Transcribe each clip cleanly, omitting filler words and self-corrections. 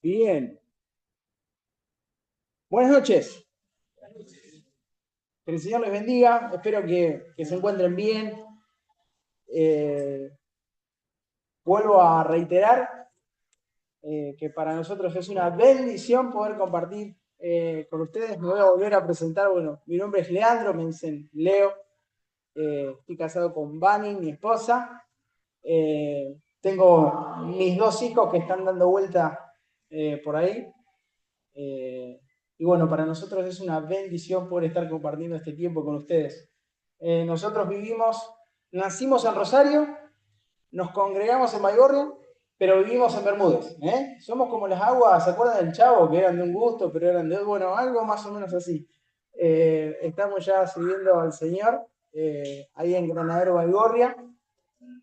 Bien. Buenas noches. Que el Señor les bendiga. Espero que se encuentren bien. Vuelvo a reiterar que para nosotros es una bendición poder compartir con ustedes. Me voy a volver a presentar. Bueno, mi nombre es Leandro, me dicen Leo. Estoy casado con Vani, mi esposa. Tengo mis dos hijos que están dando vuelta por ahí. Y bueno, para nosotros es una bendición poder estar compartiendo este tiempo con ustedes. Nosotros nacimos en Rosario, nos congregamos en Baigorria, pero vivimos en Bermúdez. Somos como las aguas, ¿se acuerdan del Chavo? Que eran de un gusto, pero eran de otro. Bueno, algo más o menos así. Estamos ya sirviendo al Señor ahí en Granadero Baigorria.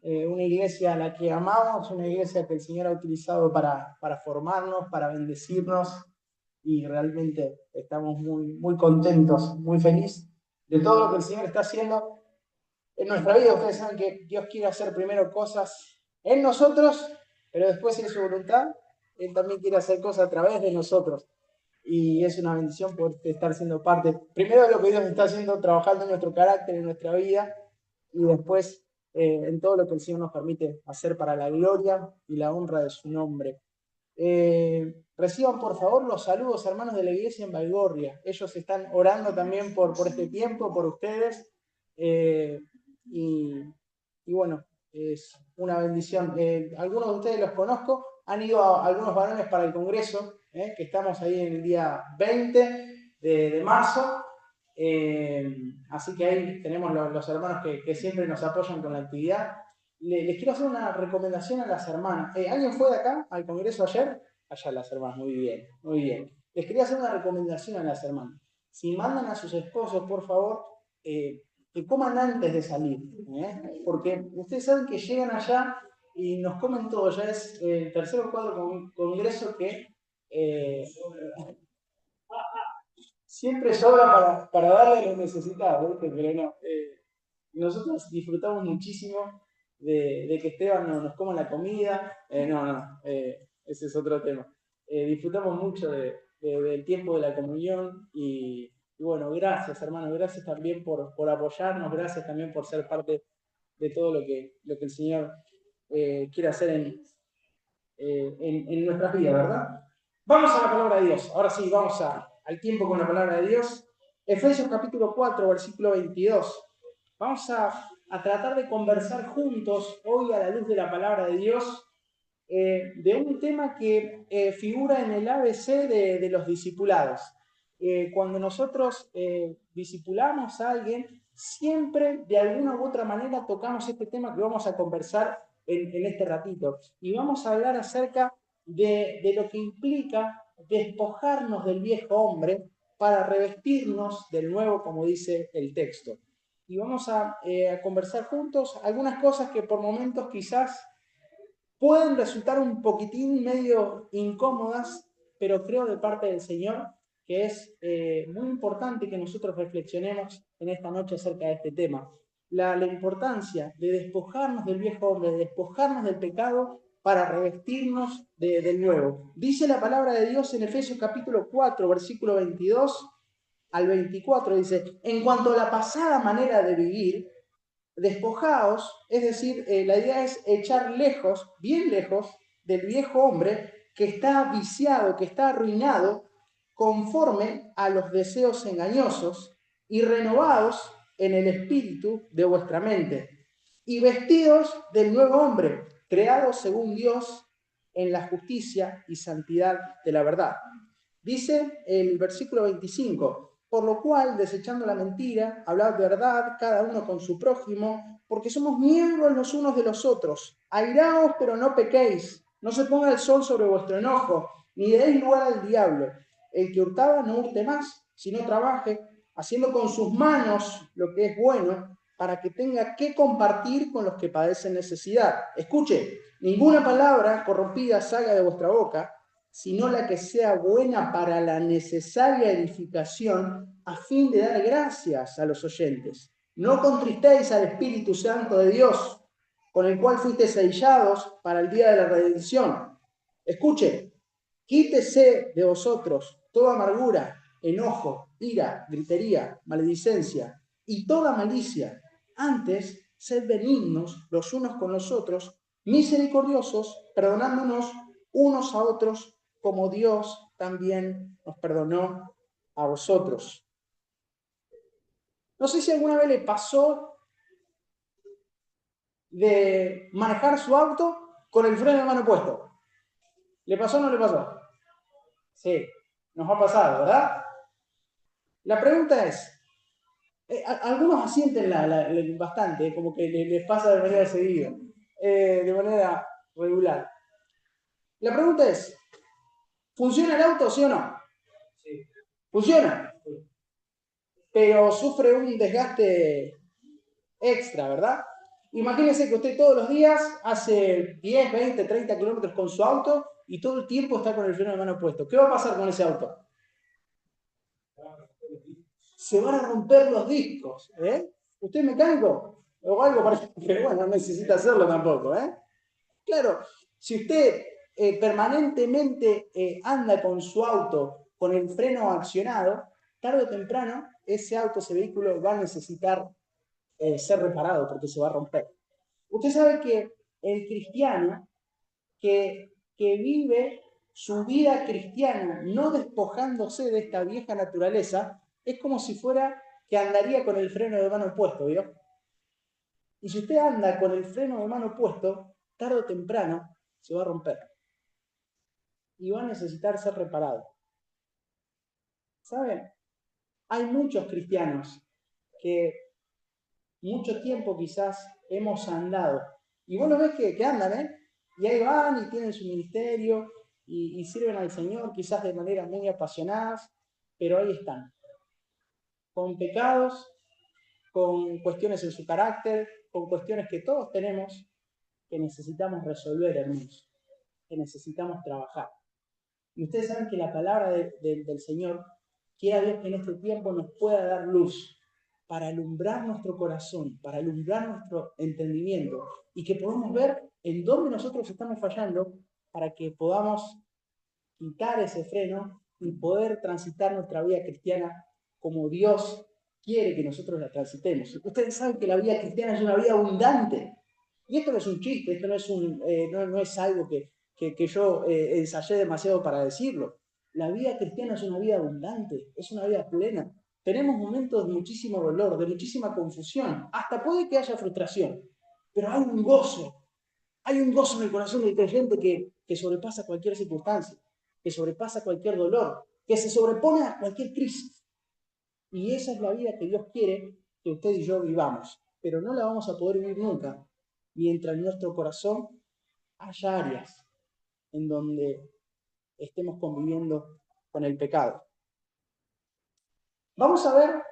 Una iglesia a la que amamos, una iglesia que el Señor ha utilizado para formarnos, para bendecirnos, y realmente estamos muy contentos, muy felices de todo lo que el Señor está haciendo en nuestra vida. Ustedes saben que Dios quiere hacer primero cosas en nosotros, pero después, en su voluntad, Él también quiere hacer cosas a través de nosotros. Y es una bendición poder estar siendo parte, primero de lo que Dios está haciendo, trabajando en nuestro carácter, en nuestra vida, y después en todo lo que el Señor nos permite hacer para la gloria y la honra de su nombre. Reciban por favor los saludos, hermanos de la iglesia en Baigorria. Ellos están orando también por este tiempo, por ustedes. Y, y bueno, es una bendición. Algunos de ustedes los conozco, han ido algunos varones para el Congreso, que estamos ahí en el día 20 de marzo. Así que ahí tenemos los hermanos que siempre nos apoyan con la actividad. Les quiero hacer una recomendación a las hermanas. ¿Alguien fue de acá al Congreso ayer? Allá las hermanas, muy bien, muy bien. Les quería hacer una recomendación a las hermanas. Si mandan a sus esposos, por favor, que coman antes de salir. Porque ustedes saben que llegan allá y nos comen todo. Ya es el tercer o cuarto congreso que siempre sobra para darle a los necesitados, ¿viste? Pero no. Nosotros disfrutamos muchísimo de que Esteban nos coma la comida. Ese es otro tema. Disfrutamos mucho del tiempo de la comunión y bueno, gracias hermanos, gracias también por apoyarnos, gracias también por ser parte de todo lo que el Señor quiere hacer en nuestras vidas, ¿verdad? Vamos a la palabra de Dios. Ahora sí, vamos al tiempo con la palabra de Dios. Efesios capítulo 4, versículo 22. Vamos a tratar de conversar juntos hoy a la luz de la palabra de Dios de un tema que figura en el ABC de los discipulados. Cuando nosotros discipulamos a alguien, siempre de alguna u otra manera tocamos este tema que vamos a conversar en este ratito. Y vamos a hablar acerca de lo que implica despojarnos del viejo hombre para revestirnos del nuevo, como dice el texto. Y vamos a conversar juntos algunas cosas que por momentos quizás pueden resultar un poquitín medio incómodas, pero creo de parte del Señor que es muy importante que nosotros reflexionemos en esta noche acerca de este tema. La importancia de despojarnos del viejo hombre, de despojarnos del pecado para revestirnos del nuevo. Dice la palabra de Dios en Efesios capítulo 4, versículo 22 al 24, dice: en cuanto a la pasada manera de vivir, despojaos, es decir, la idea es echar lejos, bien lejos, del viejo hombre que está viciado, que está arruinado, conforme a los deseos engañosos, y renovaos en el espíritu de vuestra mente, y vestidos del nuevo hombre, creado según Dios en la justicia y santidad de la verdad. Dice el versículo 25: por lo cual, desechando la mentira, hablad verdad cada uno con su prójimo, porque somos miembros los unos de los otros. Airaos, pero no pequéis. No se ponga el sol sobre vuestro enojo, ni deis lugar al diablo. El que hurtaba no hurte más, sino trabaje, haciendo con sus manos lo que es bueno, para que tenga que compartir con los que padecen necesidad. Escuche, ninguna palabra corrompida salga de vuestra boca, sino la que sea buena para la necesaria edificación, a fin de dar gracias a los oyentes. No contristéis al Espíritu Santo de Dios, con el cual fuisteis sellados para el día de la redención. Escuche, Quítese de vosotros toda amargura, enojo, ira, gritería, maledicencia y toda malicia. Antes, sed benignos los unos con los otros, misericordiosos, perdonándonos unos a otros, como Dios también nos perdonó a vosotros. No sé si alguna vez le pasó de manejar su auto con el freno de mano puesto. ¿Le pasó o no le pasó? Sí, nos ha pasado, ¿verdad? La pregunta es, algunos asienten bastante, como que les pasa de manera seguida, de manera regular. La pregunta es, ¿funciona el auto, sí o no? Sí. ¿Funciona? Sí. Pero sufre un desgaste extra, ¿verdad? Imagínese que usted todos los días hace 10, 20, 30 kilómetros con su auto y todo el tiempo está con el freno de mano puesto. ¿Qué va a pasar con ese auto? Se van a romper los discos. ¿Usted es mecánico? O algo parece, pero bueno, no necesita hacerlo tampoco. Claro, si usted permanentemente anda con su auto con el freno accionado, tarde o temprano ese auto, ese vehículo va a necesitar ser reparado porque se va a romper. Usted sabe que el cristiano que vive su vida cristiana no despojándose de esta vieja naturaleza, es como si fuera que andaría con el freno de mano puesto, ¿vio? Y si usted anda con el freno de mano puesto, tarde o temprano se va a romper y va a necesitar ser reparado. ¿Saben? Hay muchos cristianos que mucho tiempo quizás hemos andado. Y vos lo ves que andan, ¿eh? Y ahí van y tienen su ministerio y sirven al Señor quizás de manera muy apasionadas, pero ahí están, con pecados, con cuestiones en su carácter, con cuestiones que todos tenemos que necesitamos resolver, hermanos, que necesitamos trabajar. Y ustedes saben que la palabra del Señor, quiera Dios que en este tiempo nos pueda dar luz para alumbrar nuestro corazón, para alumbrar nuestro entendimiento y que podamos ver en dónde nosotros estamos fallando para que podamos quitar ese freno y poder transitar nuestra vida cristiana como Dios quiere que nosotros la transitemos. Ustedes saben que la vida cristiana es una vida abundante. Y esto no es un chiste, esto no es, no es algo que yo ensayé demasiado para decirlo. La vida cristiana es una vida abundante, es una vida plena. Tenemos momentos de muchísimo dolor, de muchísima confusión, hasta puede que haya frustración, pero hay un gozo en el corazón del creyente que sobrepasa cualquier circunstancia, que sobrepasa cualquier dolor, que se sobrepone a cualquier crisis. Y esa es la vida que Dios quiere que usted y yo vivamos, pero no la vamos a poder vivir nunca mientras en nuestro corazón haya áreas en donde estemos conviviendo con el pecado. Vamos a ver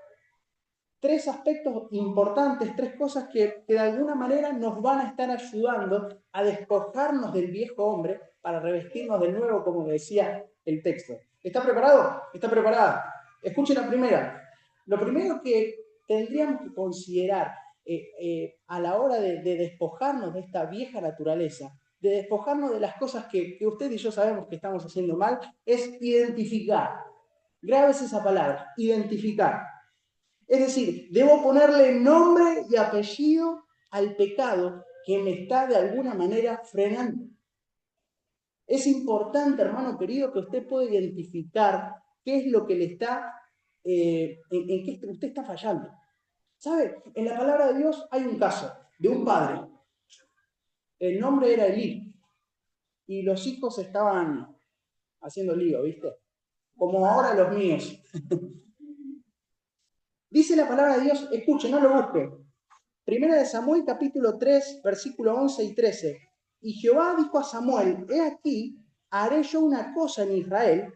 tres aspectos importantes, tres cosas que de alguna manera nos van a estar ayudando a despojarnos del viejo hombre para revestirnos del nuevo, como decía el texto. ¿Está preparado? ¿Está preparada? Escuchen la primera. Lo primero que tendríamos que considerar a la hora de despojarnos de esta vieja naturaleza, de despojarnos de las cosas que usted y yo sabemos que estamos haciendo mal, es identificar. Grábese esa palabra, identificar. Es decir, debo ponerle nombre y apellido al pecado que me está de alguna manera frenando. Es importante, hermano querido, que usted pueda identificar qué es lo que le está, en qué usted está fallando. ¿Sabe? En la palabra de Dios hay un caso de un padre. El nombre era Elí. Y los hijos estaban haciendo lío, ¿viste? Como ahora los míos. Dice la palabra de Dios, escuche, no lo busque. Primera de Samuel, capítulo 3, versículo 11 y 13. Y Jehová dijo a Samuel, he aquí, haré yo una cosa en Israel,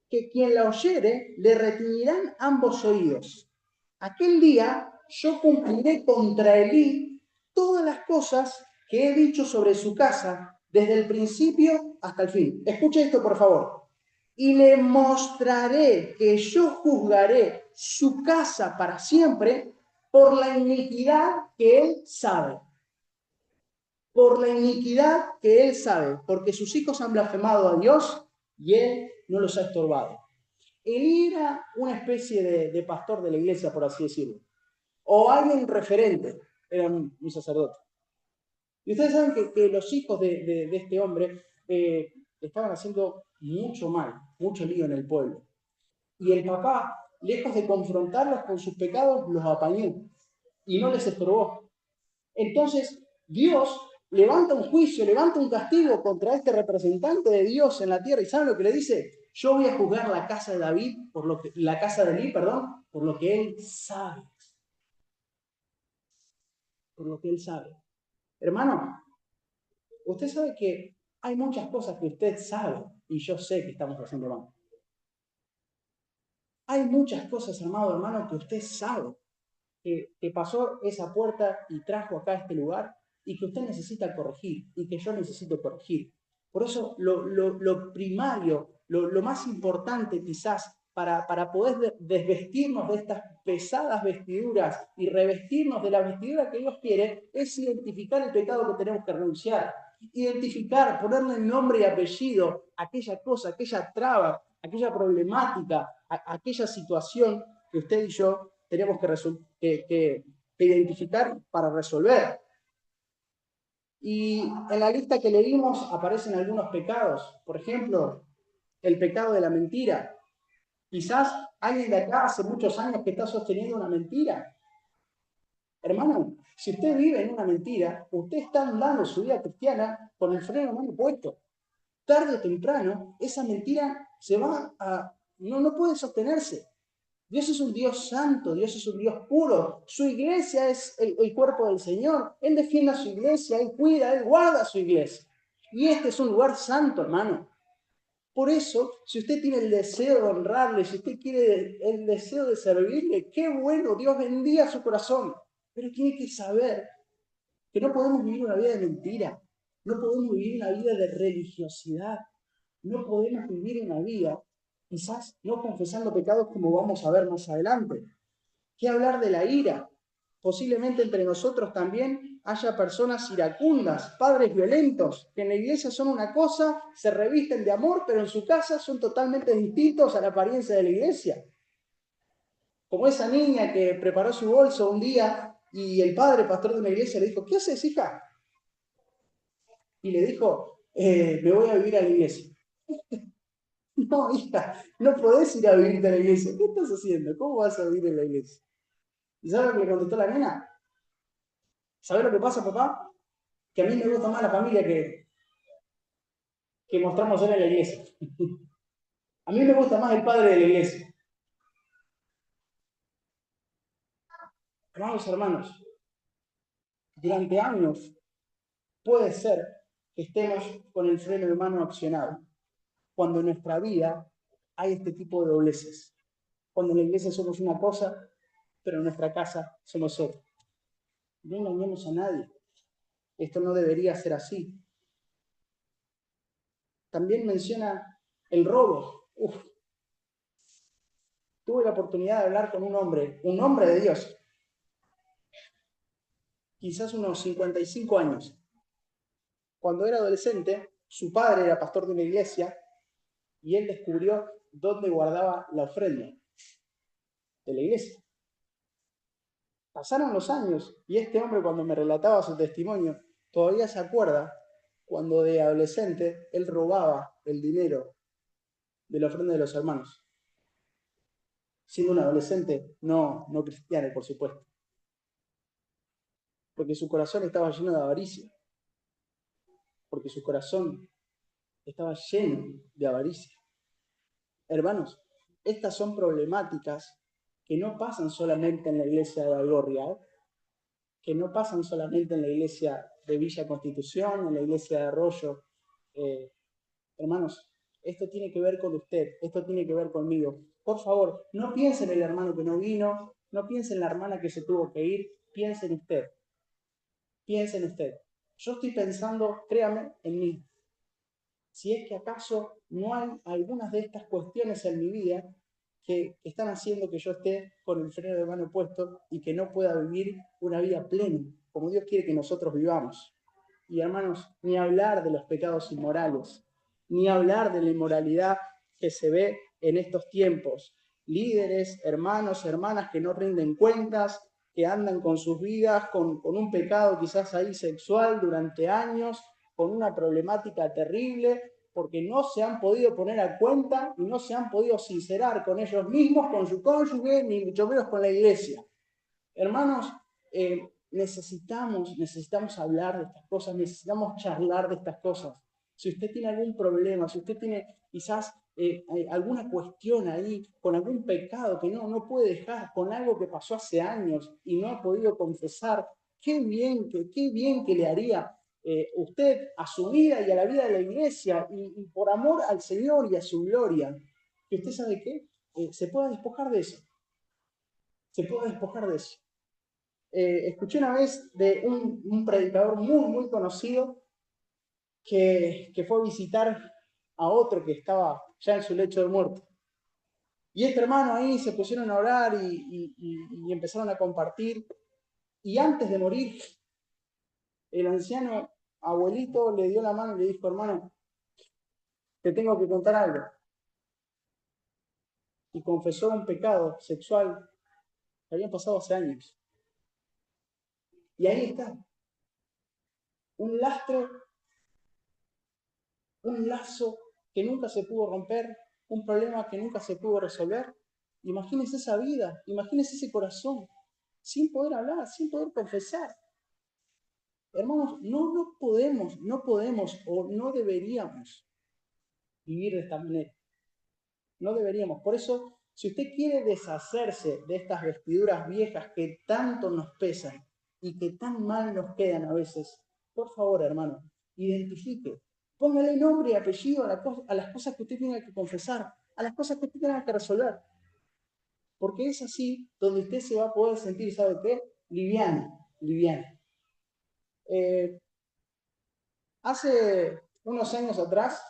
que quien la oyere le retiñirán ambos oídos. Aquel día yo cumpliré contra Elí todas las cosas que he dicho sobre su casa, desde el principio hasta el fin. Escuche esto, por favor. Y le mostraré que yo juzgaré su casa para siempre por la iniquidad que él sabe. Por la iniquidad que él sabe, porque sus hijos han blasfemado a Dios y él no los ha estorbado. Elí era una especie de pastor de la iglesia, por así decirlo, o alguien referente, era un sacerdote. Y ustedes saben que los hijos de este hombre estaban haciendo mucho mal, mucho lío en el pueblo. Y el papá, lejos de confrontarlos con sus pecados, los apañó y no les estorbó. Entonces, Dios levanta un juicio, levanta un castigo contra este representante de Dios en la tierra. ¿Y saben lo que le dice? Yo voy a juzgar la casa de David, la casa de Elí, perdón, por lo que él sabe. Por lo que él sabe. Hermano, usted sabe que hay muchas cosas que usted sabe y yo sé que estamos haciendo mal. Hay muchas cosas, amado hermano, que usted sabe que pasó esa puerta y trajo acá a este lugar y que usted necesita corregir y que yo necesito corregir. Por eso lo primario, lo más importante quizás para poder desvestirnos de estas pesadas vestiduras y revestirnos de la vestidura que Dios quiere, es identificar el pecado que tenemos que renunciar. Identificar, ponerle nombre y apellido a aquella cosa, aquella traba, aquella problemática, aquella situación que usted y yo tenemos que identificar para resolver. Y en la lista que leímos aparecen algunos pecados. Por ejemplo, el pecado de la mentira. Quizás alguien de acá hace muchos años que está sosteniendo una mentira. Hermano, si usted vive en una mentira, usted está andando su vida cristiana con el freno mal puesto. Tarde o temprano, esa mentira se va a... no puede sostenerse. Dios es un Dios santo, Dios es un Dios puro. Su iglesia es el cuerpo del Señor. Él defiende a su iglesia, Él cuida, Él guarda a su iglesia. Y este es un lugar santo, hermano. Por eso, si usted tiene el deseo de honrarle, si usted quiere el deseo de servirle, qué bueno, Dios bendiga su corazón. Pero tiene que saber que no podemos vivir una vida de mentira, no podemos vivir una vida de religiosidad, no podemos vivir una vida quizás no confesando pecados como vamos a ver más adelante. ¿Qué hablar de la ira? Posiblemente entre nosotros también haya personas iracundas, padres violentos, que en la iglesia son una cosa, se revisten de amor, pero en su casa son totalmente distintos a la apariencia de la iglesia. Como esa niña que preparó su bolso un día y el padre, pastor de una iglesia, le dijo, ¿qué haces, hija? Y le dijo, me voy a vivir a la iglesia. No, hija, no podés ir a vivir a la iglesia. ¿Qué estás haciendo? ¿Cómo vas a vivir en la iglesia? ¿Y sabes lo que le contestó la nena? ¿Sabes lo que pasa, papá? Que a mí me gusta más la familia que mostramos en la iglesia. A mí me gusta más el padre de la iglesia. Amados hermanos, durante años puede ser que estemos con el freno de mano accionado, cuando en nuestra vida hay este tipo de dobleces. Cuando en la iglesia somos una cosa, pero en nuestra casa somos otra. No engañemos a nadie. Esto no debería ser así. También menciona el robo. Tuve la oportunidad de hablar con un hombre de Dios, quizás unos 55 años. Cuando era adolescente, su padre era pastor de una iglesia y él descubrió dónde guardaba la ofrenda de la iglesia. Pasaron los años y este hombre, cuando me relataba su testimonio, todavía se acuerda cuando de adolescente él robaba el dinero de la ofrenda de los hermanos, siendo un adolescente no cristiano, por supuesto, porque su corazón estaba lleno de avaricia, porque su corazón estaba lleno de avaricia. Hermanos, estas son problemáticas que no pasan solamente en la iglesia de Algorria, que no pasan solamente en la iglesia de Villa Constitución, en la iglesia de Arroyo. Hermanos, esto tiene que ver con usted, esto tiene que ver conmigo. Por favor, no piense en el hermano que no vino, no piense en la hermana que se tuvo que ir, piense en usted. Piense en usted. Yo estoy pensando, créame, en mí. Si es que acaso no hay algunas de estas cuestiones en mi vida que están haciendo que yo esté con el freno de mano puesto y que no pueda vivir una vida plena, como Dios quiere que nosotros vivamos. Y hermanos, ni hablar de los pecados inmorales, ni hablar de la inmoralidad que se ve en estos tiempos. Líderes, hermanos, hermanas que no rinden cuentas, que andan con sus vidas, con un pecado quizás ahí sexual durante años, con una problemática terrible, porque no se han podido poner a cuenta y no se han podido sincerar con ellos mismos, con su cónyuge, ni mucho menos con la iglesia. Hermanos, necesitamos hablar de estas cosas, necesitamos charlar de estas cosas. Si usted tiene algún problema, si usted tiene quizás alguna cuestión ahí, con algún pecado que no puede dejar, con algo que pasó hace años y no ha podido confesar, qué bien que le haría usted a su vida y a la vida de la iglesia y por amor al Señor y a su gloria, que usted sabe qué, se pueda despojar de eso. Se pueda despojar de eso. Escuché una vez de un predicador muy conocido que fue a visitar a otro que estaba ya en su lecho de muerte. Y este hermano ahí se pusieron a orar y empezaron a compartir. Y antes de morir, el anciano abuelito le dio la mano y le dijo: hermano, te tengo que contar algo. Y confesó un pecado sexual que habían pasado hace años. Y ahí está. Un lastre, un lazo que nunca se pudo romper, un problema que nunca se pudo resolver. Imagínense esa vida, imagínense ese corazón, sin poder hablar, sin poder confesar. Hermanos, no podemos o no deberíamos vivir de esta manera. No deberíamos. Por eso, si usted quiere deshacerse de estas vestiduras viejas que tanto nos pesan y que tan mal nos quedan a veces, por favor, hermano, identifique. Póngale nombre y apellido a las cosas que usted tenga que confesar, a las cosas que usted tenga que resolver. Porque es así donde usted se va a poder sentir, ¿sabe qué? Liviano. Hace unos años atrás,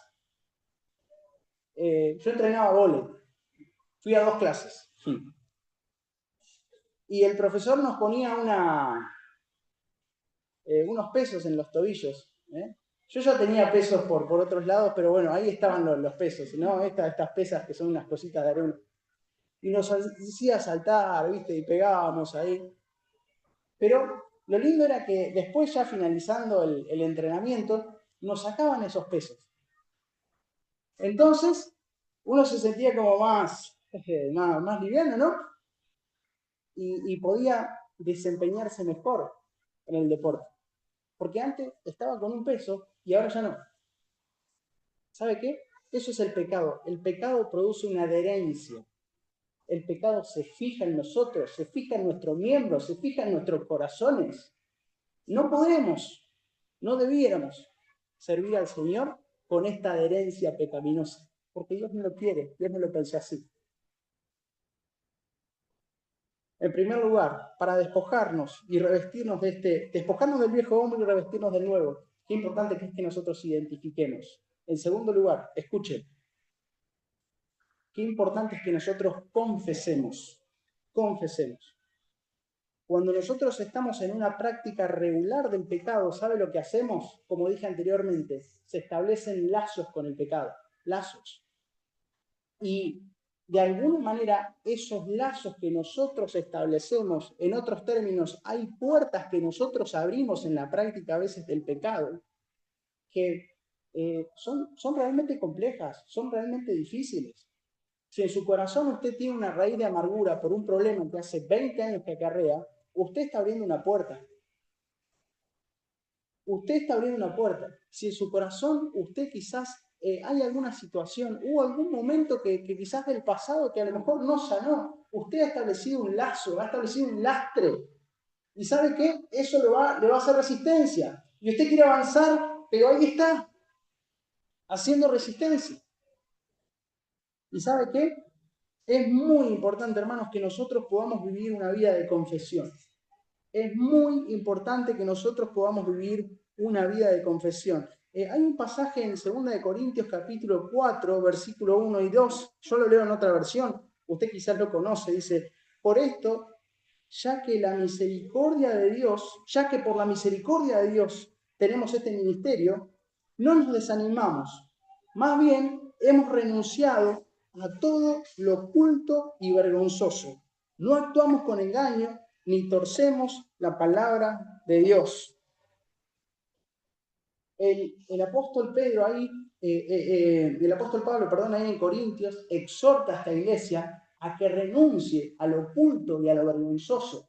yo entrenaba vóley. Fui a 2 clases. Y el profesor nos ponía unos pesos en los tobillos. Yo ya tenía pesos por otros lados, pero bueno, ahí estaban los pesos, ¿no? Estas pesas que son unas cositas de arena. Y nos hacía saltar, ¿viste? Y pegábamos ahí. Pero lo lindo era que después, ya finalizando el entrenamiento, nos sacaban esos pesos. Entonces, uno se sentía como más liviano, ¿no? Y podía desempeñarse mejor en el deporte. Porque antes estaba con un peso y ahora ya no. ¿Sabe qué? Eso es el pecado. El pecado produce una adherencia. El pecado se fija en nosotros, se fija en nuestros miembros, se fija en nuestros corazones. No podemos, no debiéramos servir al Señor con esta adherencia pecaminosa, porque Dios no lo quiere, Dios no lo pensó así. En primer lugar, para despojarnos y revestirnos despojarnos del viejo hombre y revestirnos del nuevo, qué importante que es que nosotros identifiquemos. En segundo lugar, escuchen, qué importante es que nosotros confesemos. Cuando nosotros estamos en una práctica regular del pecado, ¿sabe lo que hacemos? Como dije anteriormente, se establecen lazos con el pecado, lazos. Y de alguna manera esos lazos que nosotros establecemos, en otros términos, hay puertas que nosotros abrimos en la práctica a veces del pecado, que son realmente complejas, son realmente difíciles. Si en su corazón usted tiene una raíz de amargura por un problema que hace 20 años que acarrea, usted está abriendo una puerta. Usted está abriendo una puerta. Si en su corazón usted quizás hay alguna situación, hubo algún momento que quizás del pasado que a lo mejor no sanó, usted ha establecido un lazo, ha establecido un lastre. ¿Y sabe qué? Eso le va a hacer resistencia. Y usted quiere avanzar, pero ahí está, haciendo resistencia. ¿Y sabe qué? Es muy importante, hermanos, que nosotros podamos vivir una vida de confesión. Es muy importante que nosotros podamos vivir una vida de confesión. Hay un pasaje en 2 de Corintios capítulo 4, versículo 1 y 2. Yo lo leo en otra versión. Usted quizás lo conoce. Dice: por esto, ya que por la misericordia de Dios tenemos este ministerio, no nos desanimamos. Más bien, hemos renunciado a todo lo oculto y vergonzoso. No actuamos con engaño ni torcemos la palabra de Dios. El apóstol Pedro ahí, el apóstol Pablo, perdón, ahí en Corintios, exhorta a esta iglesia a que renuncie a lo oculto y a lo vergonzoso.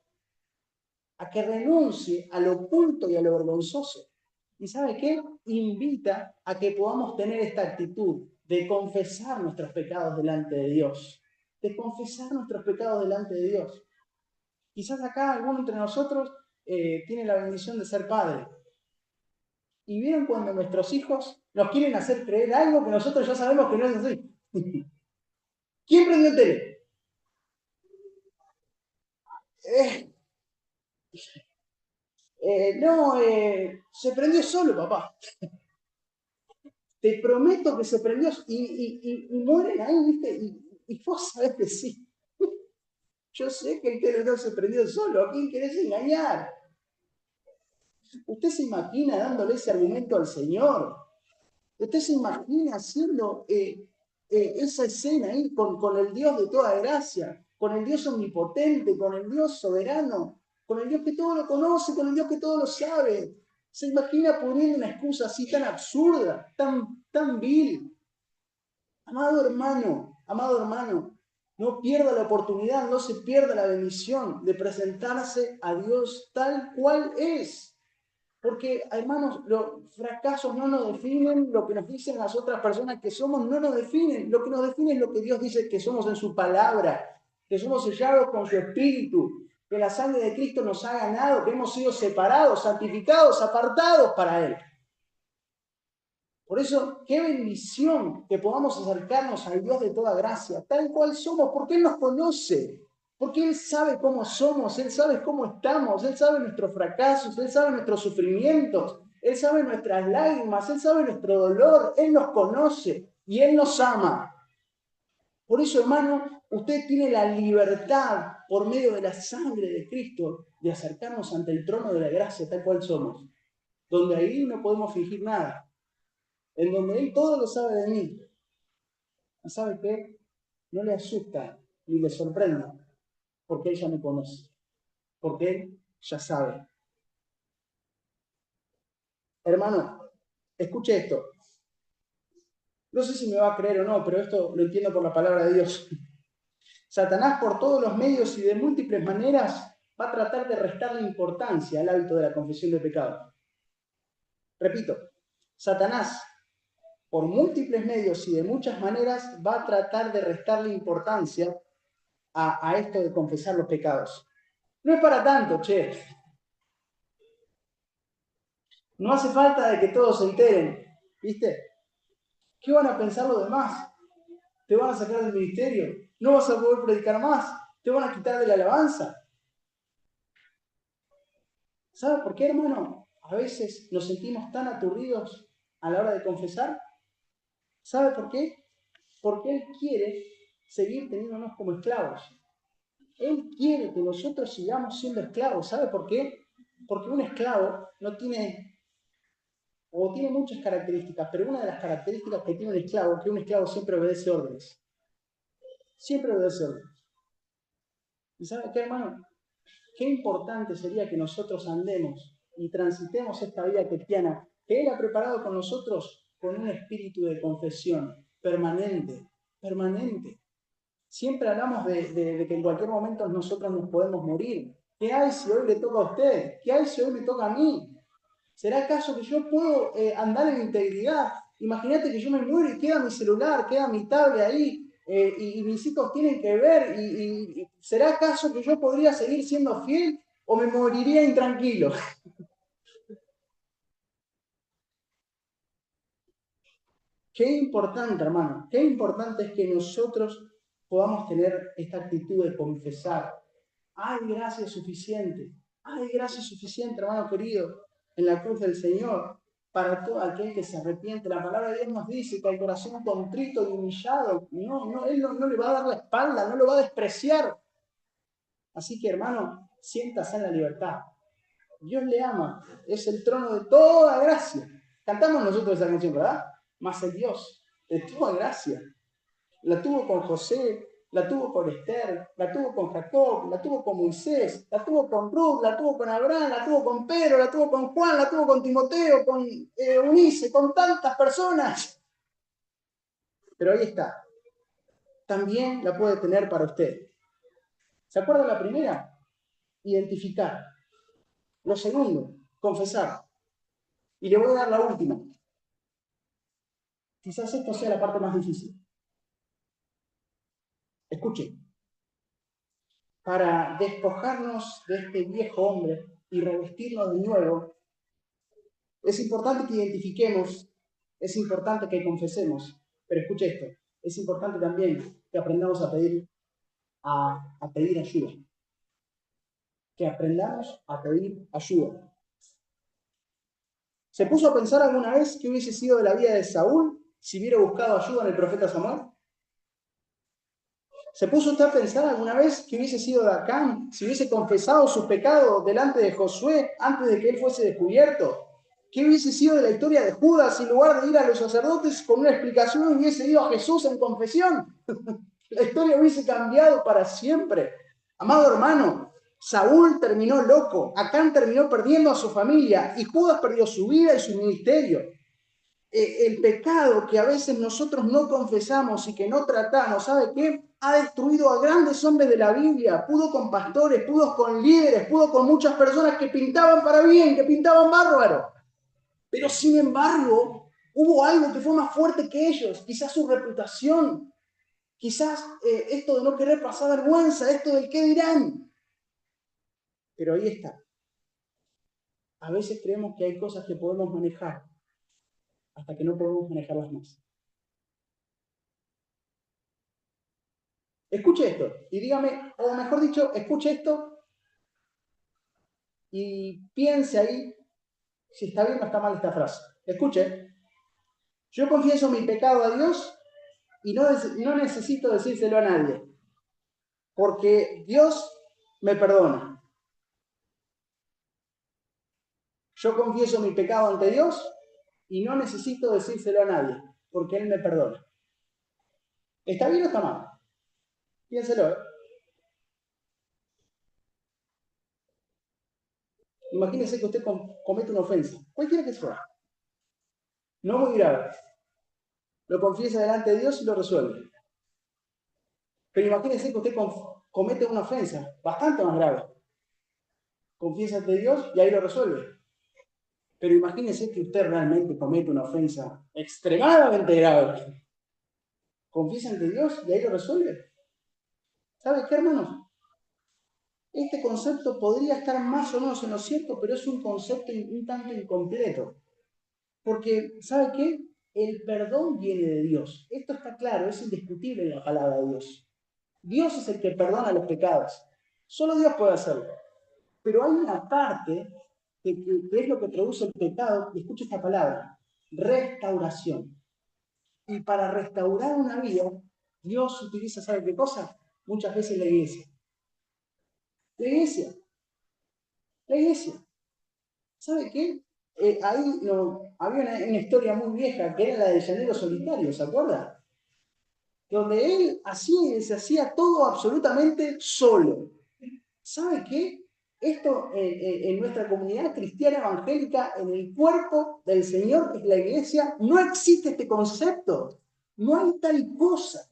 A que renuncie a lo oculto y a lo vergonzoso. ¿Y sabe qué? Invita a que podamos tener esta actitud de confesar nuestros pecados delante de Dios. De confesar nuestros pecados delante de Dios. Quizás acá alguno entre nosotros tiene la bendición de ser padre. Y vieron cuando nuestros hijos nos quieren hacer creer algo que nosotros ya sabemos que no es así. ¿Quién prendió el tele? Se prendió solo, papá. Te prometo que se prendió y mueren ahí, ¿viste? Y vos sabés que sí. Yo sé que el tele no se prendió solo. ¿A quién querés engañar? ¿Usted se imagina dándole ese argumento al Señor? ¿Usted se imagina haciendo esa escena ahí con el Dios de toda gracia, con el Dios omnipotente, con el Dios soberano, con el Dios que todo lo conoce, con el Dios que todo lo sabe? ¿Se imagina poniendo una excusa así tan absurda, tan vil? Amado hermano, no pierda la oportunidad, no se pierda la bendición de presentarse a Dios tal cual es. Porque, hermanos, los fracasos no nos definen, lo que nos dicen las otras personas que somos no nos definen. Lo que nos define es lo que Dios dice que somos en su palabra, que somos sellados con su espíritu, que la sangre de Cristo nos ha ganado, que hemos sido separados, santificados, apartados para Él. Por eso, qué bendición que podamos acercarnos al Dios de toda gracia, tal cual somos, porque Él nos conoce. Porque Él sabe cómo somos, Él sabe cómo estamos, Él sabe nuestros fracasos, Él sabe nuestros sufrimientos, Él sabe nuestras lágrimas, Él sabe nuestro dolor, Él nos conoce y Él nos ama. Por eso, hermano, usted tiene la libertad por medio de la sangre de Cristo de acercarnos ante el trono de la gracia tal cual somos, donde ahí no podemos fingir nada, en donde Él todo lo sabe de mí. ¿Sabe qué? No le asusta ni le sorprende, porque Él ya me conoce, porque Él ya sabe. Hermano, escuche esto. No sé si me va a creer o no, pero esto lo entiendo por la palabra de Dios. Satanás por todos los medios y de múltiples maneras va a tratar de restarle importancia al hábito de la confesión de pecado. Repito, Satanás por múltiples medios y de muchas maneras va a tratar de restarle importancia a esto de confesar los pecados. No es para tanto, che. No hace falta de que todos se enteren, ¿viste? ¿Qué van a pensar los demás? ¿Te van a sacar del ministerio? ¿No vas a poder predicar más? ¿Te van a quitar de la alabanza? ¿Sabes por qué, hermano? A veces nos sentimos tan aturdidos a la hora de confesar. ¿Sabe por qué? Porque Él quiere seguir teniéndonos como esclavos. Él quiere que nosotros sigamos siendo esclavos. ¿Sabe por qué? Porque un esclavo no tiene, o tiene muchas características, pero una de las características que tiene un esclavo es que un esclavo siempre obedece órdenes. Siempre obedece órdenes. ¿Y sabe qué, hermano? Qué importante sería que nosotros andemos y transitemos esta vida cristiana que Él ha preparado con nosotros con un espíritu de confesión permanente, permanente. Siempre hablamos de que en cualquier momento nosotros nos podemos morir. ¿Qué hay si hoy le toca a usted? ¿Qué hay si hoy me toca a mí? ¿Será acaso que yo puedo andar en integridad? Imagínate que yo me muero y queda mi celular, queda mi tablet ahí, y mis hijos tienen que ver. ¿Será acaso que yo podría seguir siendo fiel o me moriría intranquilo? Qué importante, hermano, qué importante es que nosotros podamos tener esta actitud de confesar. Hay gracia suficiente, hay gracia suficiente, hermano querido, en la cruz del Señor, para todo aquel que se arrepiente. La palabra de Dios nos dice que el corazón contrito y humillado, Él no le va a dar la espalda, no lo va a despreciar. Así que, hermano, siéntase en la libertad. Dios le ama, es el trono de toda gracia. Cantamos nosotros esa canción, ¿verdad? Mas el Dios tuvo gracia. La tuvo con José, la tuvo con Esther, la tuvo con Jacob, la tuvo con Moisés, la tuvo con Ruth, la tuvo con Abraham, la tuvo con Pedro, la tuvo con Juan, la tuvo con Timoteo, con Eunice, con tantas personas. Pero ahí está. También la puede tener para usted. ¿Se acuerda la primera? Identificar. Lo segundo, confesar. Y le voy a dar la última. Quizás esto sea la parte más difícil. Escuche. Para despojarnos de este viejo hombre y revestirnos de nuevo, es importante que identifiquemos, es importante que confesemos, pero escuche esto, es importante también que aprendamos a pedir ayuda, que aprendamos a pedir ayuda. ¿Se puso a pensar alguna vez qué hubiese sido de la vida de Saúl si hubiera buscado ayuda en el profeta Samuel? ¿Se puso usted a pensar alguna vez qué hubiese sido de Acán si hubiese confesado sus pecados delante de Josué antes de que él fuese descubierto? ¿Qué hubiese sido de la historia de Judas si en lugar de ir a los sacerdotes con una explicación hubiese ido a Jesús en confesión? La historia hubiese cambiado para siempre. Amado hermano, Saúl terminó loco, Acán terminó perdiendo a su familia y Judas perdió su vida y su ministerio. El pecado que a veces nosotros no confesamos y que no tratamos, ¿sabe qué? Ha destruido a grandes hombres de la Biblia, pudo con pastores, pudo con líderes, pudo con muchas personas que pintaban para bien, que pintaban bárbaro. Pero sin embargo, hubo algo que fue más fuerte que ellos, quizás su reputación, quizás esto de no querer pasar vergüenza, esto del qué dirán. Pero ahí está. A veces creemos que hay cosas que podemos manejar hasta que no podemos manejarlas más. Escuche esto y dígame, o mejor dicho, escuche esto y piense ahí si está bien o está mal esta frase. Escuche, yo confieso mi pecado a Dios y no necesito decírselo a nadie, porque Dios me perdona. Yo confieso mi pecado ante Dios y no necesito decírselo a nadie, porque Él me perdona. ¿Está bien o está mal? Piénselo, ¿eh? Imagínese que usted comete una ofensa, cualquiera que sea, no muy grave. Lo confiesa delante de Dios y lo resuelve. Pero imagínese que usted comete una ofensa bastante más grave. Confiesa ante Dios y ahí lo resuelve. Pero imagínese que usted realmente comete una ofensa extremadamente grave. Confiesa ante Dios y ahí lo resuelve. ¿Sabe qué, hermanos? Este concepto podría estar más o menos en lo cierto, pero es un concepto un tanto incompleto. Porque, ¿sabe qué? El perdón viene de Dios. Esto está claro, es indiscutible en la palabra de Dios. Dios es el que perdona los pecados. Solo Dios puede hacerlo. Pero hay una parte que es lo que produce el pecado, y escucha esta palabra, restauración. Y para restaurar una vida, Dios utiliza, ¿sabe qué cosa? Muchas veces la iglesia. La iglesia. La iglesia. ¿Sabe qué? Ahí no, había una historia muy vieja que era la de Llanero Solitario, ¿se acuerda? Donde él se hacía todo absolutamente solo. ¿Sabe qué? Esto en nuestra comunidad cristiana evangélica, en el cuerpo del Señor, que es la iglesia, no existe este concepto. No hay tal cosa.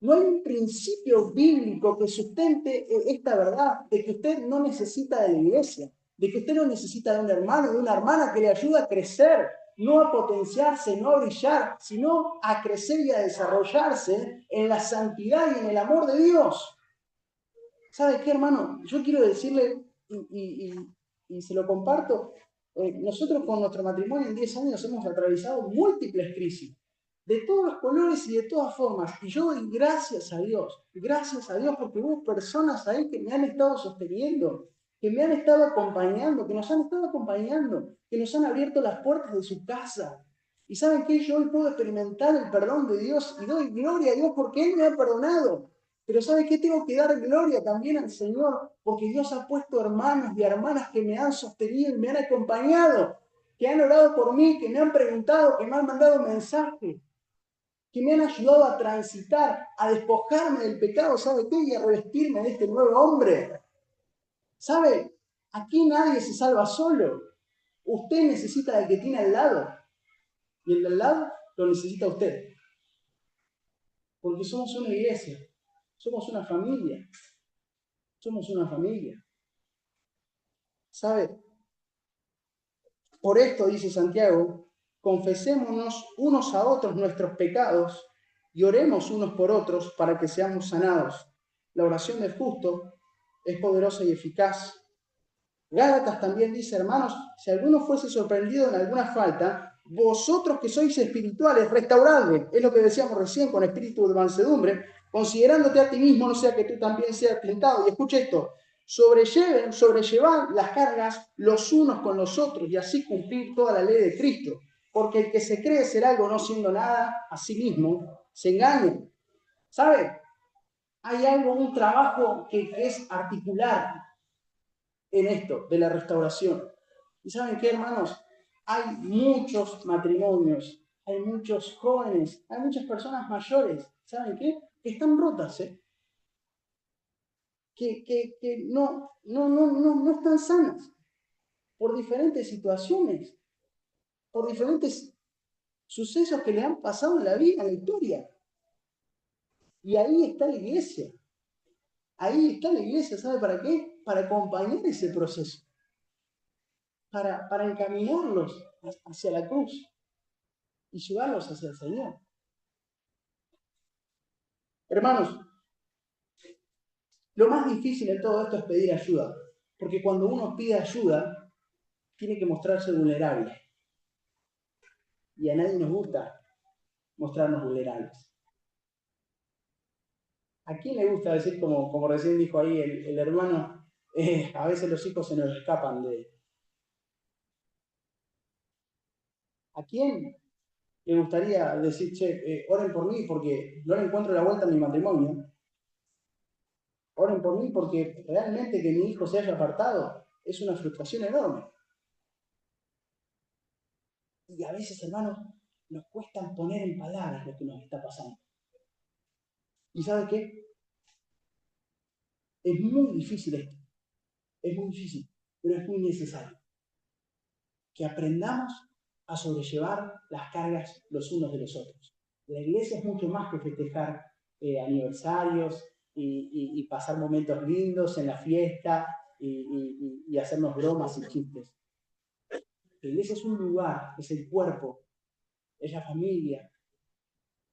No hay un principio bíblico que sustente esta verdad de que usted no necesita de la iglesia, de que usted no necesita de un hermano, de una hermana que le ayude a crecer, no a potenciarse, no a brillar, sino a crecer y a desarrollarse en la santidad y en el amor de Dios. ¿Sabe qué, hermano? Yo quiero decirle, y se lo comparto, nosotros con nuestro matrimonio en 10 años hemos atravesado múltiples crisis, de todos los colores y de todas formas. Y yo doy gracias a Dios porque hubo personas ahí que me han estado sosteniendo, que me han estado acompañando, que nos han estado acompañando, que nos han abierto las puertas de su casa. Y ¿saben qué? Yo hoy puedo experimentar el perdón de Dios y doy gloria a Dios porque Él me ha perdonado. Pero ¿sabe qué? Tengo que dar gloria también al Señor, porque Dios ha puesto hermanos y hermanas que me han sostenido y me han acompañado, que han orado por mí, que me han preguntado, que me han mandado mensajes. que me han ayudado a transitar, a despojarme del pecado, ¿sabe qué? Y a revestirme de este nuevo hombre. ¿Sabe? Aquí nadie se salva solo. Usted necesita del que tiene al lado. Y el de al lado lo necesita usted. Porque somos una iglesia. Somos una familia. Somos una familia. ¿Sabe? Por esto, dice Santiago, confesémonos unos a otros nuestros pecados y oremos unos por otros para que seamos sanados. La oración del justo es poderosa y eficaz. Gálatas también dice, hermanos, si alguno fuese sorprendido en alguna falta, vosotros que sois espirituales, restauradle. Es lo que decíamos recién con espíritu de mansedumbre, considerándote a ti mismo, no sea que tú también seas tentado. Y escuche esto, sobrellevad las cargas los unos con los otros y así cumplir toda la ley de Cristo. Porque el que se cree ser algo no siendo nada a sí mismo, se engaña. ¿Sabe? Hay algo, un trabajo que es articular en esto de la restauración. ¿Y saben qué, hermanos? Hay muchos matrimonios, hay muchos jóvenes, hay muchas personas mayores, ¿saben qué? Que están rotas, ¿eh? Que no están sanas por diferentes situaciones, por diferentes sucesos que le han pasado en la vida, en la historia. Y ahí está la iglesia. Ahí está la iglesia, ¿sabe para qué? Para acompañar ese proceso. Para encaminarlos hacia la cruz y llevarlos hacia el Señor. Hermanos, lo más difícil en todo esto es pedir ayuda, porque cuando uno pide ayuda, tiene que mostrarse vulnerable. Y a nadie nos gusta mostrarnos vulnerables. ¿A quién le gusta decir, como recién dijo ahí el hermano, a veces los hijos se nos escapan de... ¿A quién le gustaría decir, che, oren por mí porque no le encuentro la vuelta a mi matrimonio? Oren por mí porque realmente que mi hijo se haya apartado es una frustración enorme. Y a veces, hermanos, nos cuesta poner en palabras lo que nos está pasando. ¿Y sabe qué? Es muy difícil esto. Es muy difícil, pero es muy necesario. Que aprendamos a sobrellevar las cargas los unos de los otros. La iglesia es mucho más que festejar aniversarios y pasar momentos lindos en la fiesta y hacernos bromas y chistes. La iglesia es un lugar, es el cuerpo, es la familia,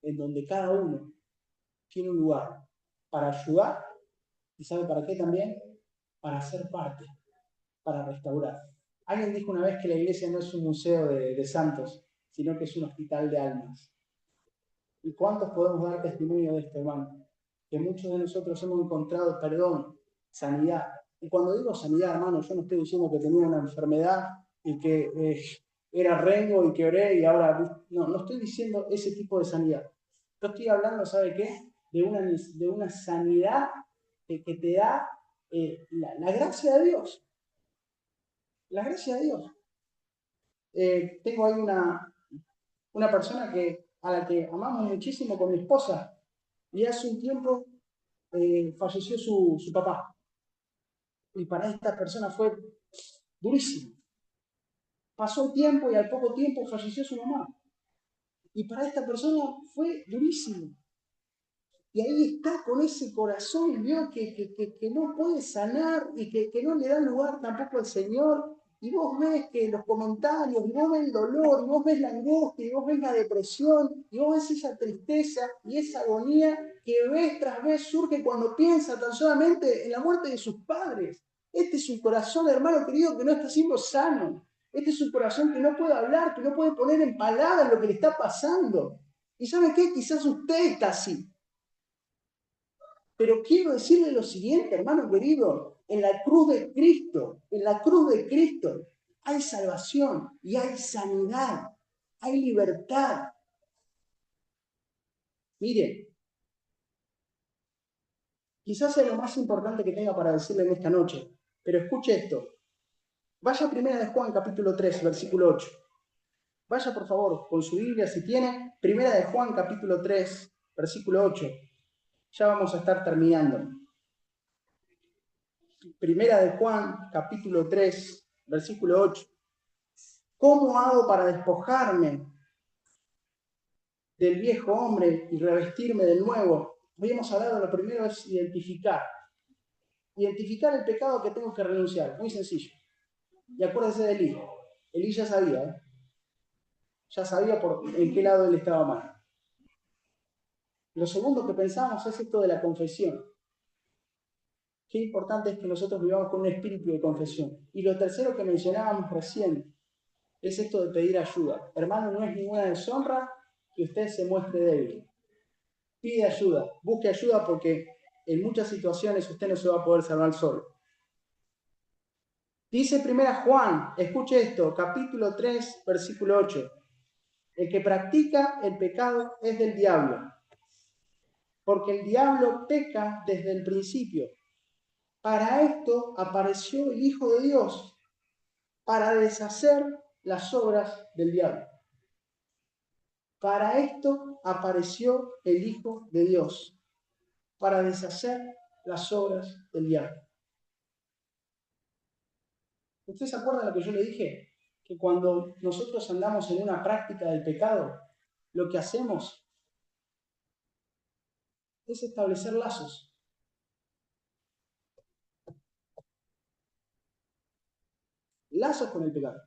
en donde cada uno tiene un lugar para ayudar y ¿sabe para qué también? Para ser parte, para restaurar. Alguien dijo una vez que la iglesia no es un museo de santos, sino que es un hospital de almas. ¿Y cuántos podemos dar testimonio de esto, hermano? Que muchos de nosotros hemos encontrado perdón, sanidad. Y cuando digo sanidad, hermano, yo no estoy diciendo que tenía una enfermedad y que era rengo y que oré y ahora... No estoy diciendo ese tipo de sanidad. Yo estoy hablando, ¿sabe qué? De una sanidad que te da la gracia de Dios. La gracia de Dios. Tengo ahí una persona a la que amamos muchísimo con mi esposa y hace un tiempo falleció su papá. Y para esta persona fue durísimo. Pasó el tiempo y al poco tiempo falleció su mamá. Y para esta persona fue durísimo. Y ahí está con ese corazón, ¿vio? Que no puede sanar y que no le da lugar tampoco al Señor. Y vos ves que los comentarios, y vos ves el dolor, y vos ves la angustia, y vos ves la depresión, y vos ves esa tristeza y esa agonía que vez tras vez surge cuando piensa tan solamente en la muerte de sus padres. Este es un corazón, hermano querido, que no está siendo sano. Este es un corazón que no puede hablar, que no puede poner en palabras lo que le está pasando. ¿Y sabe qué? Quizás usted está así. Pero quiero decirle lo siguiente, hermano querido, en la cruz de Cristo, hay salvación y hay sanidad, hay libertad. Mire, quizás sea lo más importante que tenga para decirle en esta noche, pero escuche esto. Vaya a 1 de Juan, capítulo 3, versículo 8. Vaya por favor con su Biblia si tiene, Primera de Juan capítulo 3, versículo 8. Ya vamos a estar terminando. Primera de Juan capítulo 3, versículo 8. ¿Cómo hago para despojarme del viejo hombre y revestirme del nuevo? Hoy hemos hablado, lo primero es identificar. Identificar el pecado que tengo que renunciar. Muy sencillo. Y acuérdense de Elí. Elí ya sabía, ¿eh? Ya sabía en qué lado él estaba mal. Lo segundo que pensamos es esto de la confesión. Qué importante es que nosotros vivamos con un espíritu de confesión. Y lo tercero que mencionábamos recién es esto de pedir ayuda. Hermano, no es ninguna deshonra que usted se muestre débil. Pide ayuda, busque ayuda porque en muchas situaciones usted no se va a poder salvar solo. Dice primera Juan, escuche esto, capítulo 3, versículo 8. El que practica el pecado es del diablo, porque el diablo peca desde el principio. Para esto apareció el Hijo de Dios, para deshacer las obras del diablo. Para esto apareció el Hijo de Dios, para deshacer las obras del diablo. ¿Usted se acuerda de lo que yo le dije? Que cuando nosotros andamos en una práctica del pecado, lo que hacemos es establecer lazos. Lazos con el pecado.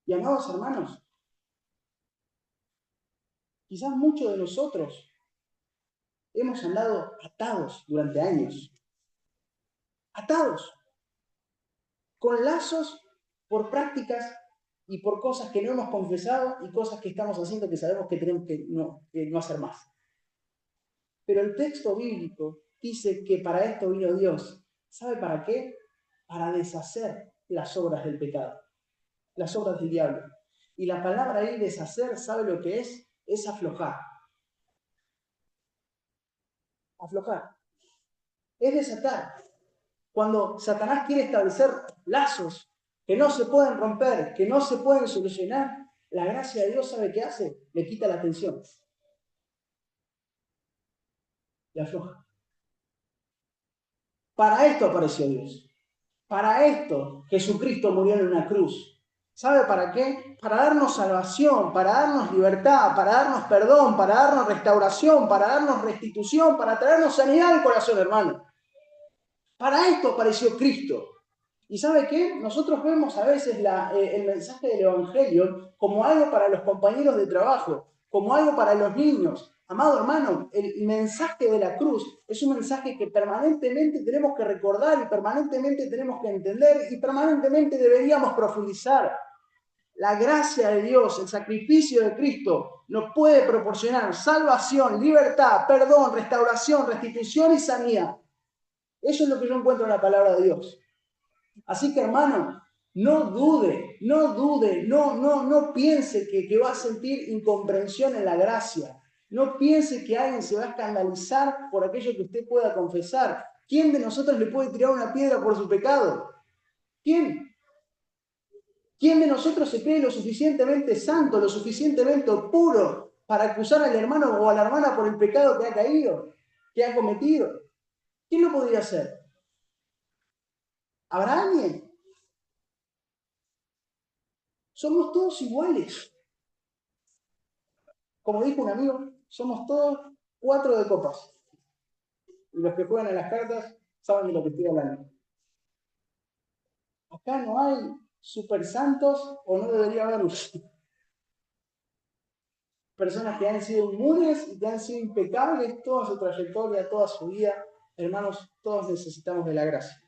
Y amados hermanos, quizás muchos de nosotros hemos andado atados durante años. Atados. Con lazos por prácticas y por cosas que no hemos confesado y cosas que estamos haciendo que sabemos que tenemos que no hacer más. Pero el texto bíblico dice que para esto vino Dios. ¿Sabe para qué? Para deshacer las obras del pecado, las obras del diablo. Y la palabra ahí, deshacer, ¿sabe lo que es? Es aflojar. Aflojar. Es desatar. Cuando Satanás quiere establecer lazos que no se pueden romper, que no se pueden solucionar, la gracia de Dios, ¿sabe qué hace? Le quita la tensión. Le afloja. Para esto apareció Dios. Para esto Jesucristo murió en una cruz. ¿Sabe para qué? Para darnos salvación, para darnos libertad, para darnos perdón, para darnos restauración, para darnos restitución, para traernos sanidad al corazón, hermano. Para esto apareció Cristo. ¿Y sabe qué? Nosotros vemos a veces el mensaje del Evangelio como algo para los compañeros de trabajo, como algo para los niños. Amado hermano, el mensaje de la cruz es un mensaje que permanentemente tenemos que recordar y permanentemente tenemos que entender y permanentemente deberíamos profundizar. La gracia de Dios, el sacrificio de Cristo nos puede proporcionar salvación, libertad, perdón, restauración, restitución y sanidad. Eso es lo que yo encuentro en la palabra de Dios. Así que, hermano, no dude, no piense que va a sentir incomprensión en la gracia. No piense que alguien se va a escandalizar por aquello que usted pueda confesar. ¿Quién de nosotros le puede tirar una piedra por su pecado? ¿Quién? ¿Quién de nosotros se cree lo suficientemente santo, lo suficientemente puro para acusar al hermano o a la hermana por el pecado que ha caído, que ha cometido? ¿Quién lo podría hacer? ¿Habrá alguien? Somos todos iguales. Como dijo un amigo, somos todos 4 de copas. Y los que juegan a las cartas saben de lo que estoy hablando. Acá no hay super santos o no debería haber personas que han sido inmunes y que han sido impecables toda su trayectoria, toda su vida. Hermanos, todos necesitamos de la gracia.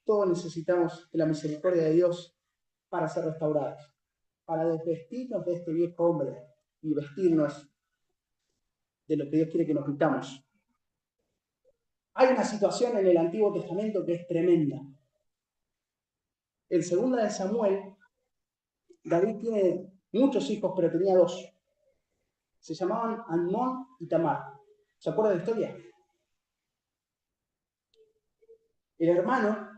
Todos necesitamos de la misericordia de Dios para ser restaurados, para desvestirnos de este viejo hombre y vestirnos de lo que Dios quiere que nos vistamos. Hay una situación en el Antiguo Testamento que es tremenda. En 2 de Samuel, David tiene muchos hijos, pero tenía 2. Se llamaban Amnón y Tamar. ¿Se acuerda de la historia? El hermano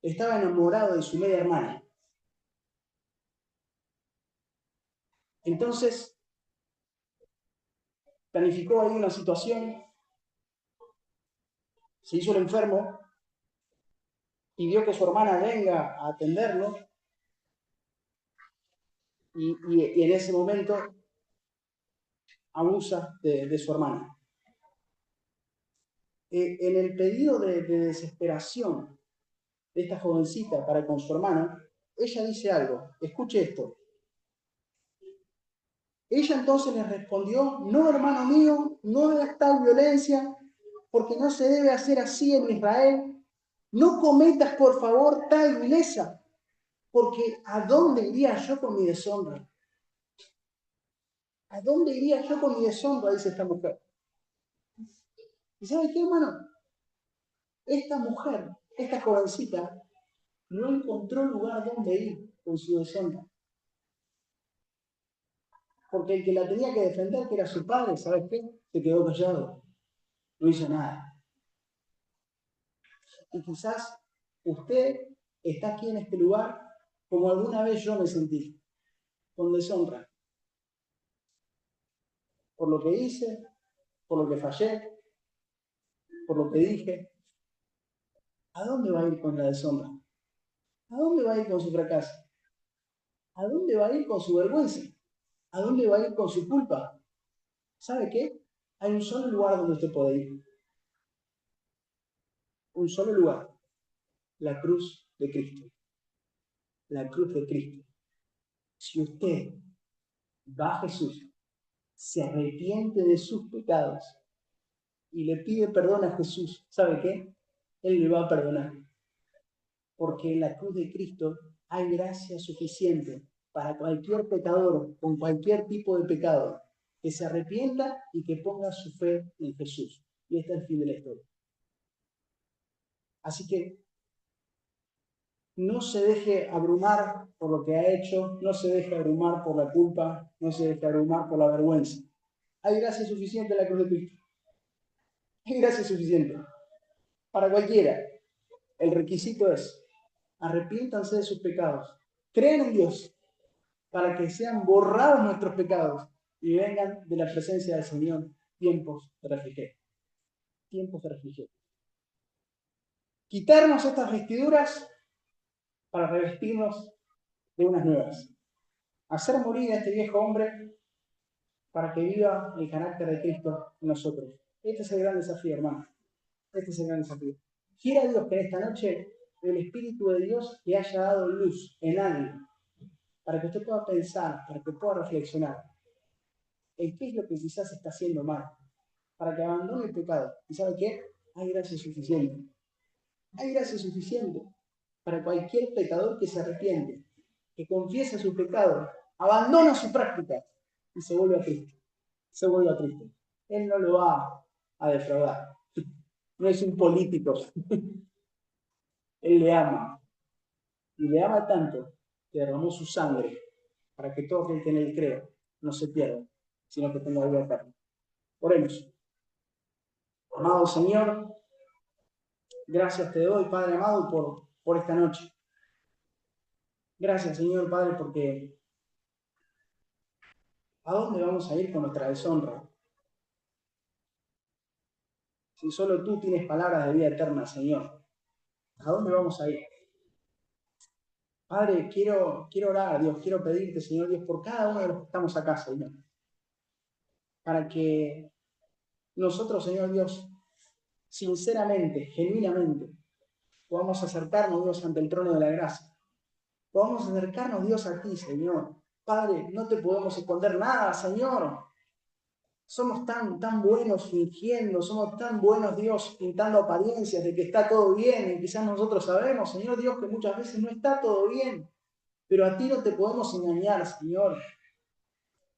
estaba enamorado de su media hermana. Entonces, planificó ahí una situación, se hizo el enfermo, pidió que su hermana venga a atenderlo, y en ese momento abusa de su hermana. En el pedido de desesperación de esta jovencita para con su hermana, ella dice algo. Escuche esto. Ella entonces le respondió: no, hermano mío, no hagas tal violencia, porque no se debe hacer así en Israel. No cometas, por favor, tal vileza, porque ¿a dónde iría yo con mi deshonra? ¿A dónde iría yo con mi deshonra?, dice esta mujer. ¿Y sabe qué, hermano? Esta mujer, esta jovencita, no encontró lugar donde ir con su deshonra. Porque el que la tenía que defender, que era su padre, ¿sabes qué? Se quedó callado. No hizo nada. Y quizás usted está aquí en este lugar como alguna vez yo me sentí, con deshonra. Por lo que hice, por lo que fallé, por lo que dije. ¿A dónde va a ir con la deshonra? ¿A dónde va a ir con su fracaso? ¿A dónde va a ir con su vergüenza? ¿A dónde va a ir con su culpa? ¿Sabe qué? Hay un solo lugar donde usted puede ir. Un solo lugar. La cruz de Cristo. La cruz de Cristo. Si usted va a Jesús, se arrepiente de sus pecados y le pide perdón a Jesús, ¿sabe qué? Él le va a perdonar. Porque en la cruz de Cristo hay gracia suficiente para cualquier pecador con cualquier tipo de pecado que se arrepienta y que ponga su fe en Jesús. Y este es el fin de la historia. Así que no se deje abrumar por lo que ha hecho, no se deje abrumar por la culpa, no se deje abrumar por la vergüenza. Hay gracia suficiente en la cruz de Cristo. Hay gracia suficiente para cualquiera. El requisito es: arrepiéntanse de sus pecados, crean en Dios para que sean borrados nuestros pecados y vengan de la presencia del Señor tiempos de refrigerio. Tiempos de refrigerio. Quitarnos estas vestiduras para revestirnos de unas nuevas. Hacer morir a este viejo hombre para que viva el carácter de Cristo en nosotros. Este es el gran desafío, hermano. Este es el gran desafío. Quiera Dios que en esta noche el Espíritu de Dios le haya dado luz en algo, para que usted pueda pensar, para que pueda reflexionar en qué es lo que quizás está haciendo mal, para que abandone el pecado. ¿Y sabe qué? Hay gracia suficiente. Hay gracia suficiente para cualquier pecador que se arrepiente, que confiesa su pecado, abandona su práctica y se vuelve a Cristo. Se vuelve a Cristo. Él no lo va a defraudar. No es un político. Él le ama. Y le ama tanto que derramó su sangre para que todo aquel que en él crea no se pierda, sino que tenga vida eterna. Oremos. Amado Señor, gracias te doy, Padre amado, por esta noche. Gracias, Señor, Padre, porque ¿a dónde vamos a ir con nuestra deshonra? Si solo tú tienes palabras de vida eterna, Señor, ¿a dónde vamos a ir? Padre, quiero orar, Dios, quiero pedirte, Señor Dios, por cada uno de los que estamos acá, Señor, para que nosotros, Señor Dios, sinceramente, genuinamente, podamos acercarnos, Dios, ante el trono de la gracia. Podamos acercarnos, Dios, a ti, Señor. Padre, no te podemos esconder nada, Señor. Somos tan buenos fingiendo, somos tan buenos, Dios, pintando apariencias de que está todo bien, y quizás nosotros sabemos, Señor Dios, que muchas veces no está todo bien, pero a ti no te podemos engañar, Señor.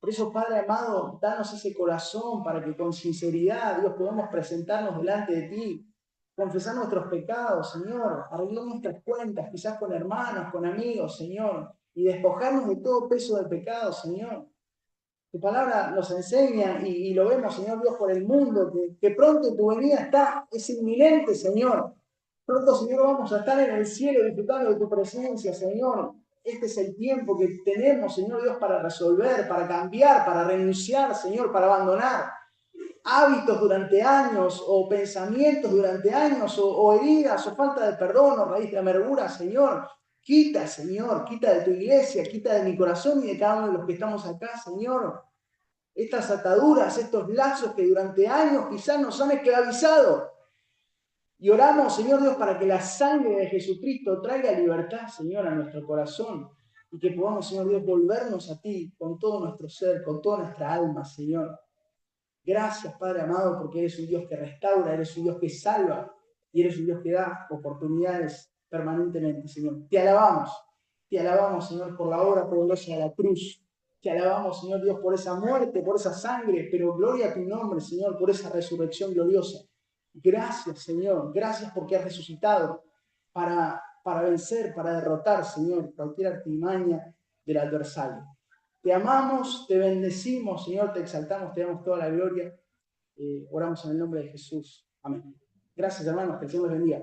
Por eso, Padre amado, danos ese corazón para que con sinceridad, Dios, podamos presentarnos delante de ti, confesar nuestros pecados, Señor, arreglar nuestras cuentas, quizás con hermanos, con amigos, Señor, y despojarnos de todo peso del pecado, Señor. Tu palabra nos enseña y lo vemos, Señor Dios, por el mundo, que pronto tu venida es inminente, Señor. Pronto, Señor, vamos a estar en el cielo disfrutando de tu presencia, Señor. este es el tiempo que tenemos, Señor Dios, para resolver, para cambiar, para renunciar, Señor, para abandonar hábitos durante años, o pensamientos durante años, o heridas, o falta de perdón, o raíz de amargura, Señor. Quita, Señor, quita de tu iglesia, quita de mi corazón y de cada uno de los que estamos acá, Señor. Estas ataduras, estos lazos que durante años quizás nos han esclavizado. Y oramos, Señor Dios, para que la sangre de Jesucristo traiga libertad, Señor, a nuestro corazón. Y que podamos, Señor Dios, volvernos a ti con todo nuestro ser, con toda nuestra alma, Señor. Gracias, Padre amado, porque eres un Dios que restaura, eres un Dios que salva y eres un Dios que da oportunidades permanentemente, Señor. Te alabamos, Señor, por la obra poderosa de la cruz. Te alabamos, Señor Dios, por esa muerte, por esa sangre, pero gloria a tu nombre, Señor, por esa resurrección gloriosa. Gracias, Señor, gracias porque has resucitado para vencer, para derrotar, Señor, cualquier artimaña del adversario. Te amamos, te bendecimos, Señor, te exaltamos, te damos toda la gloria. Oramos en el nombre de Jesús. Amén. Gracias, hermanos, que el Señor los bendiga.